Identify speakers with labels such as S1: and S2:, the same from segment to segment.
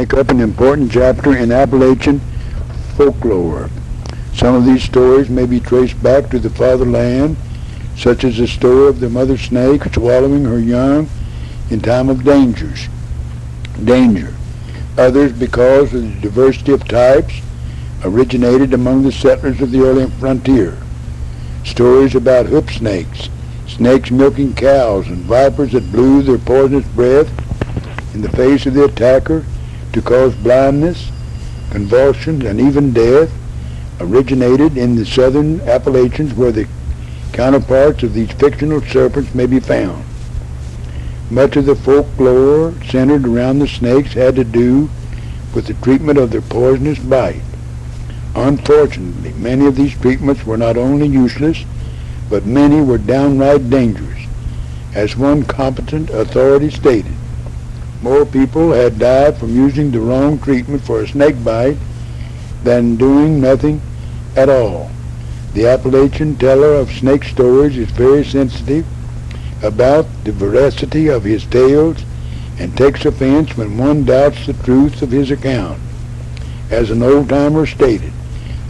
S1: make up an important chapter in Appalachian folklore. Some of these stories may be traced back to the fatherland, such as the story of the mother snake swallowing her young in time of danger. Others, because of the diversity of types, originated among the settlers of the early frontier. Stories about hoop snakes, snakes milking cows, and vipers that blew their poisonous breath in the face of the attacker to cause blindness, convulsions, and even death, originated in the southern Appalachians, where the counterparts of these fictional serpents may be found. Much of the folklore centered around the snakes had to do with the treatment of their poisonous bite. Unfortunately, many of these treatments were not only useless, but many were downright dangerous. As one competent authority stated, more people had died from using the wrong treatment for a snake bite than doing nothing at all. The Appalachian teller of snake stories is very sensitive about the veracity of his tales and takes offense when one doubts the truth of his account. As an old-timer stated,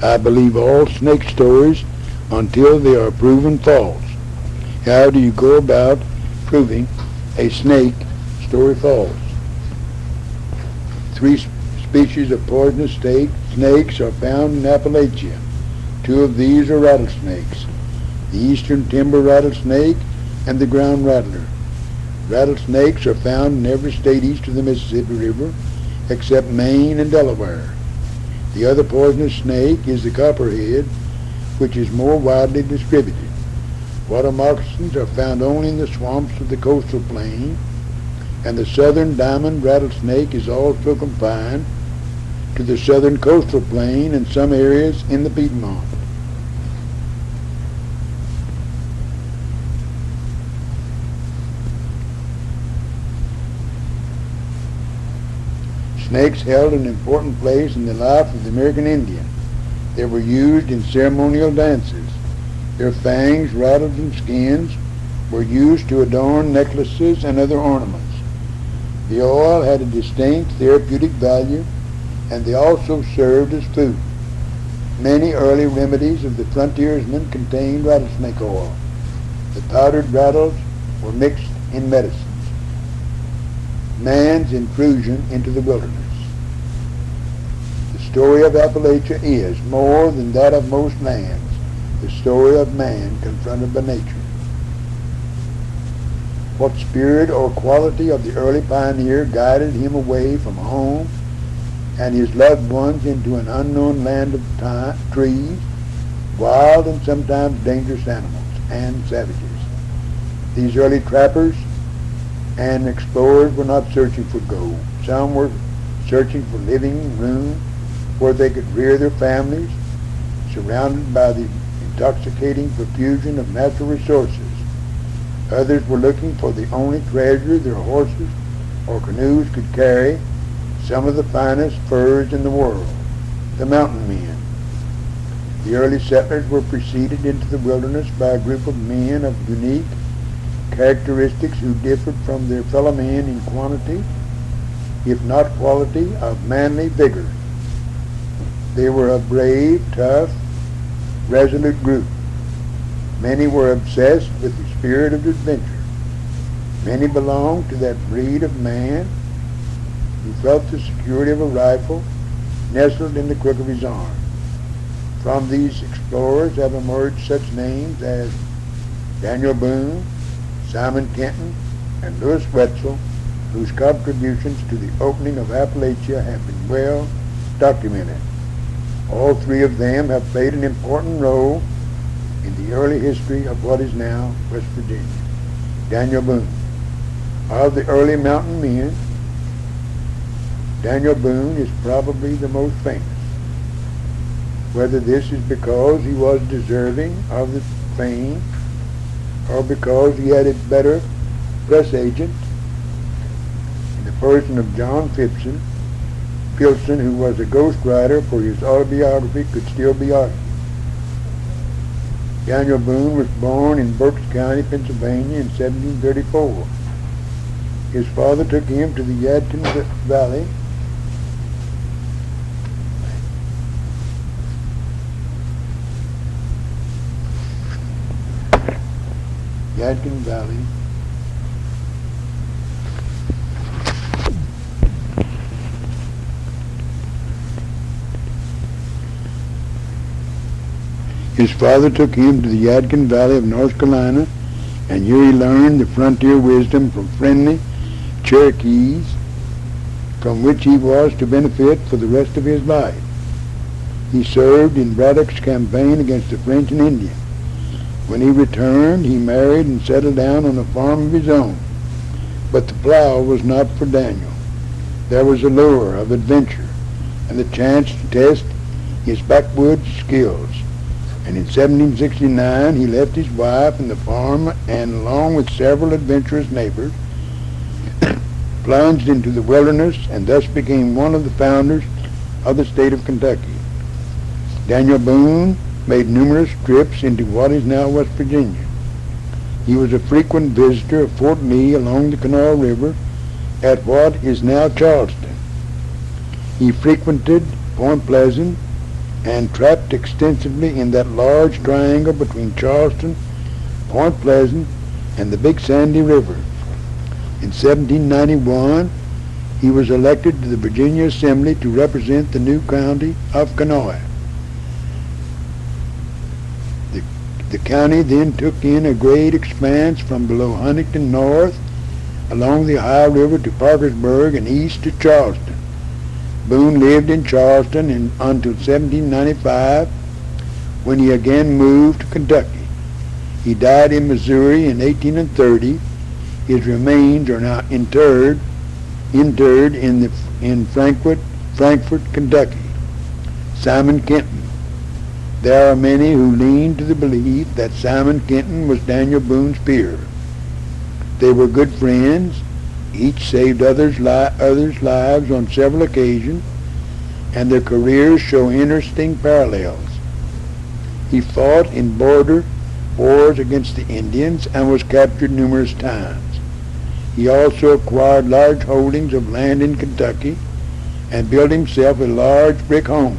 S1: I believe all snake stories until they are proven false. How do you go about proving a snake story false? 3 species of poisonous snakes are found in Appalachia. 2 of these are rattlesnakes, the eastern timber rattlesnake and the ground rattler. Rattlesnakes are found in every state east of the Mississippi River except Maine and Delaware. The other poisonous snake is the copperhead, which is more widely distributed. Water moccasins are found only in the swamps of the coastal plain, and the southern diamond rattlesnake is also confined to the southern coastal plain and some areas in the Piedmont. Snakes held an important place in the life of the American Indian. They were used in ceremonial dances. Their fangs, rattles, and skins were used to adorn necklaces and other ornaments. The oil had a distinct therapeutic value, and they also served as food. Many early remedies of the frontiersmen contained rattlesnake oil. The powdered rattles were mixed in medicines. Man's intrusion into the wilderness. The story of Appalachia is, more than that of most lands, the story of man confronted by nature. What spirit or quality of the early pioneer guided him away from home and his loved ones into an unknown land of trees, wild and sometimes dangerous animals, and savages? These early trappers and explorers were not searching for gold. Some were searching for living room where they could rear their families, surrounded by the intoxicating profusion of natural resources. Others were looking for the only treasure their horses or canoes could carry, some of the finest furs in the world, the mountain men. The early settlers were preceded into the wilderness by a group of men of unique characteristics who differed from their fellow men in quantity, if not quality, of manly vigor. They were a brave, tough, resolute group. Many were obsessed with the spirit of adventure. Many belonged to that breed of man who felt the security of a rifle nestled in the crook of his arm. From these explorers have emerged such names as Daniel Boone, Simon Kenton, and Louis Wetzel, whose contributions to the opening of Appalachia have been well documented. All 3 of them have played an important role in the early history of what is now West Virginia. Daniel Boone. Of the early mountain men, Daniel Boone is probably the most famous. Whether this is because he was deserving of the fame or because he had a better press agent in the person of John Filson, who was a ghostwriter for his autobiography, could still be argued. Daniel Boone was born in Berks County, Pennsylvania in 1734. His father took him to the Yadkin Valley Yadkin Valley. His father took him to the Yadkin Valley of North Carolina, and here he learned the frontier wisdom from friendly Cherokees, from which he was to benefit for the rest of his life. He served in Braddock's campaign against the French and Indians. When he returned, he married and settled down on a farm of his own. But the plow was not for Daniel. There was a lure of adventure and the chance to test his backwoods skills. And in 1769, he left his wife and the farm, and along with several adventurous neighbors, plunged into the wilderness and thus became one of the founders of the state of Kentucky. Daniel Boone made numerous trips into what is now West Virginia. He was a frequent visitor of Fort Lee along the Kanawha River at what is now Charleston. He frequented Point Pleasant and trapped extensively in that large triangle between Charleston, Point Pleasant, and the Big Sandy River. In 1791, he was elected to the Virginia Assembly to represent the new county of Kanawha. The county then took in a great expanse from below Huntington north along the Ohio River to Parkersburg and east to Charleston. Boone lived in Charleston until 1795, when he again moved to Kentucky. He died in Missouri in 1830. His remains are now interred in Frankfort, Kentucky. Simon Kenton. There are many who lean to the belief that Simon Kenton was Daniel Boone's peer. They were good friends. Each saved others' lives on several occasions, and their careers show interesting parallels. He fought in border wars against the Indians and was captured numerous times. He also acquired large holdings of land in Kentucky and built himself a large brick home.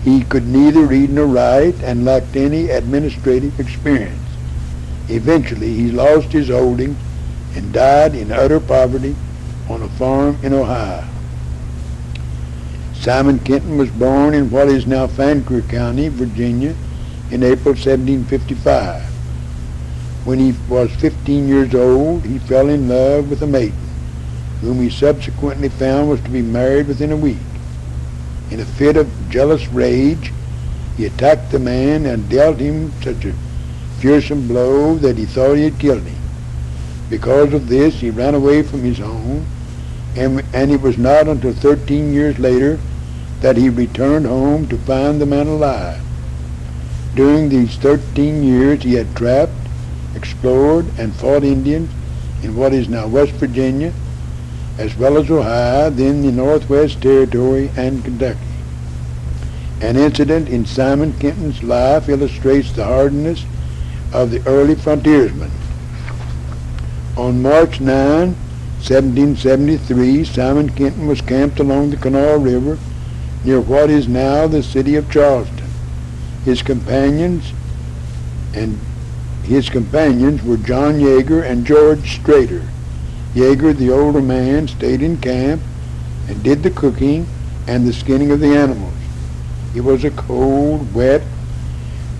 S1: He could neither read nor write and lacked any administrative experience. Eventually, he lost his holdings and died in utter poverty on a farm in Ohio. Simon Kenton was born in what is now Fancher County, Virginia, in April 1755. When he was 15 years old, he fell in love with a maiden, whom he subsequently found was to be married within a week. In a fit of jealous rage, he attacked the man and dealt him such a fearsome blow that he thought he had killed him. Because of this, he ran away from his home, and it was not until 13 years later that he returned home to find the man alive. During these 13 years, he had trapped, explored, and fought Indians in what is now West Virginia, as well as Ohio, then the Northwest Territory, and Kentucky. An incident in Simon Kenton's life illustrates the hardness of the early frontiersman. On March 9, 1773, Simon Kenton was camped along the Kanawha River near what is now the city of Charleston. His companions were John Yeager and George Strader. Yeager, the older man, stayed in camp and did the cooking and the skinning of the animals. It was a cold, wet,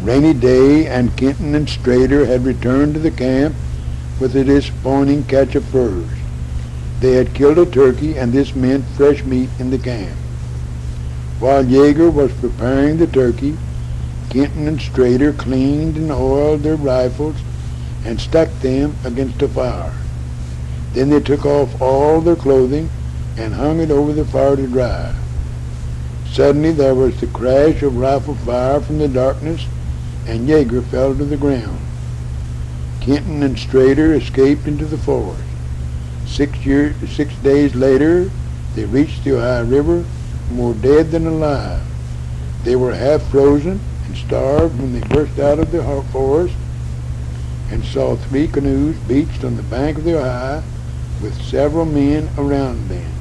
S1: rainy day, and Kenton and Strader had returned to the camp with a disappointing catch of furs. They had killed a turkey, and this meant fresh meat in the camp. While Yeager was preparing the turkey, Kenton and Strader cleaned and oiled their rifles and stuck them against a fire. Then they took off all their clothing and hung it over the fire to dry. Suddenly there was the crash of rifle fire from the darkness, and Yeager fell to the ground. Kenton and Strader escaped into the forest. 6 days later, they reached the Ohio River, more dead than alive. They were half frozen and starved when they burst out of the forest and saw 3 canoes beached on the bank of the Ohio with several men around them.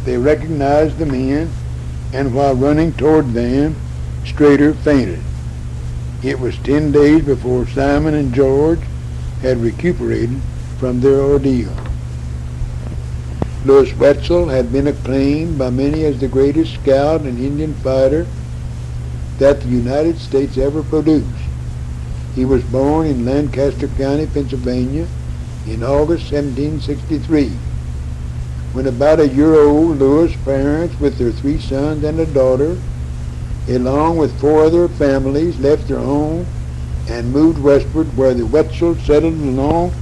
S1: They recognized the men, and while running toward them, Strader fainted. It was 10 days before Simon and George had recuperated from their ordeal. Louis Wetzel had been acclaimed by many as the greatest scout and Indian fighter that the United States ever produced. He was born in Lancaster County, Pennsylvania, in August 1763. When about a year old, Louis' parents, with their 3 sons and a daughter, along with 4 other families, left their home and moved westward, where the Wetzels settled along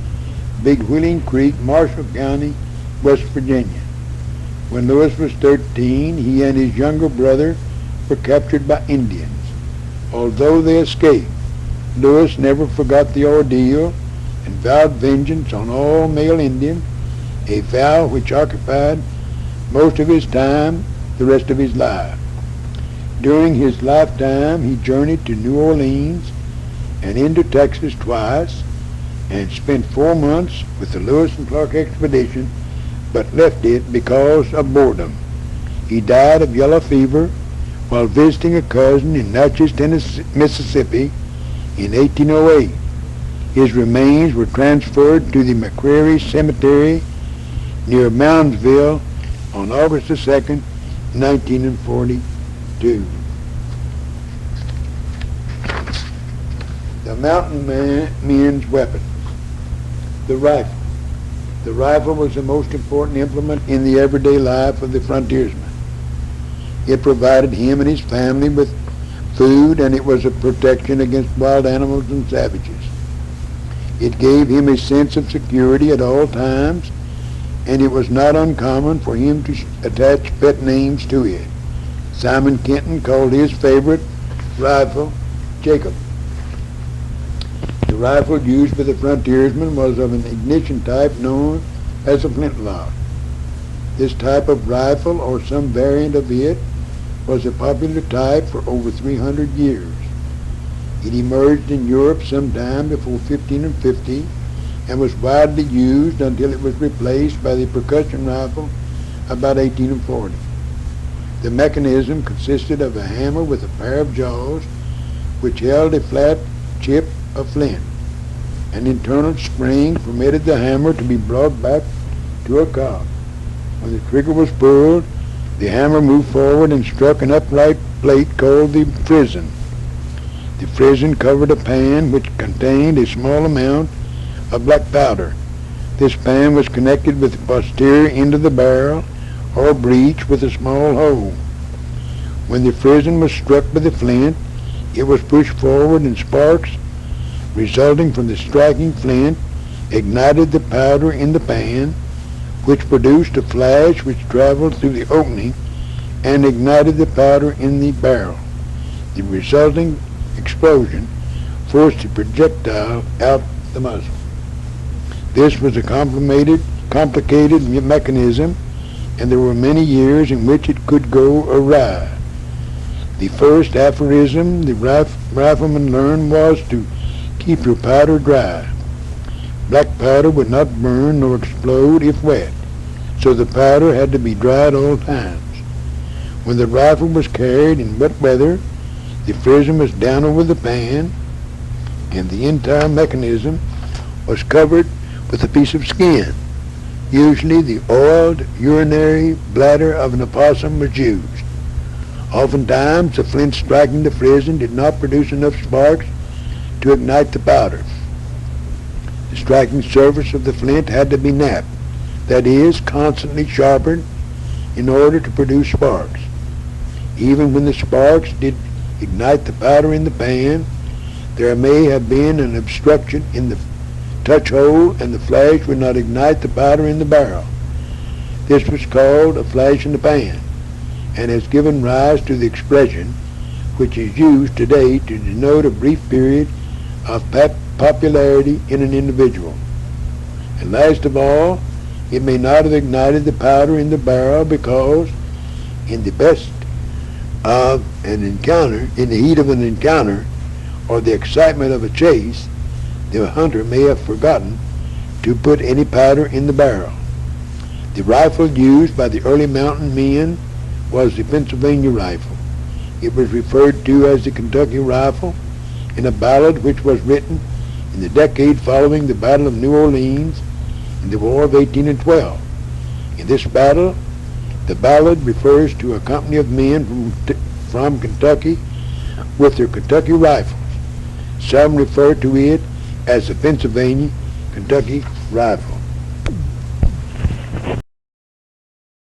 S1: Big Wheeling Creek, Marshall County, West Virginia. When Louis was 13, he and his younger brother were captured by Indians. Although they escaped, Louis never forgot the ordeal and vowed vengeance on all male Indians, a vow which occupied most of his time the rest of his life. During his lifetime, he journeyed to New Orleans and into Texas twice and spent 4 months with the Lewis and Clark expedition, but left it because of boredom. He died of yellow fever while visiting a cousin in Natchez, Mississippi in 1808. His remains were transferred to the McCreary Cemetery near Moundsville on August the 2nd, 1942. The mountain men's weapon, the rifle. The rifle was the most important implement in the everyday life of the frontiersman. It provided him and his family with food, and it was a protection against wild animals and savages. It gave him a sense of security at all times, and it was not uncommon for him to attach pet names to it. Simon Kenton called his favorite rifle Jacob. The rifle used by the frontiersman was of an ignition type known as a flintlock. This type of rifle, or some variant of it, was a popular type for over 300 years. It emerged in Europe sometime before 1550 and was widely used until it was replaced by the percussion rifle about 1840. The mechanism consisted of a hammer with a pair of jaws which held a flat chip of flint. An internal spring permitted the hammer to be brought back to a cock. When the trigger was pulled, the hammer moved forward and struck an upright plate called the frizzen. The frizzen covered a pan which contained a small amount of black powder. This pan was connected with the posterior end of the barrel or breech with a small hole. When the frizzen was struck by the flint, it was pushed forward and sparks resulting from the striking flint ignited the powder in the pan, which produced a flash which traveled through the opening and ignited the powder in the barrel. The resulting explosion forced the projectile out the muzzle. This was a complicated mechanism, and there were many years in which it could go awry. The first aphorism the rifleman learned was to keep your powder dry. Black powder would not burn nor explode if wet, so the powder had to be dry at all times. When the rifle was carried in wet weather, the frizzen was down over the pan, and the entire mechanism was covered with a piece of skin. Usually the oiled urinary bladder of an opossum was used. Oftentimes the flint striking the frizzen did not produce enough sparks to ignite the powder. The striking surface of the flint had to be knapped, that is, constantly sharpened in order to produce sparks. Even when the sparks did ignite the powder in the pan, there may have been an obstruction in the touch hole and the flash would not ignite the powder in the barrel. This was called a flash in the pan and has given rise to the expression which is used today to denote a brief period of popularity in an individual. And last of all, it may not have ignited the powder in the barrel because in the heat of an encounter or the excitement of a chase, the hunter may have forgotten to put any powder in the barrel. The rifle used by the early mountain men was the Pennsylvania rifle. It was referred to as the Kentucky rifle in a ballad which was written in the decade following the Battle of New Orleans in the War of 1812. In this battle, the ballad refers to a company of men from Kentucky with their Kentucky rifles. Some refer to it as the Pennsylvania Kentucky Rifle.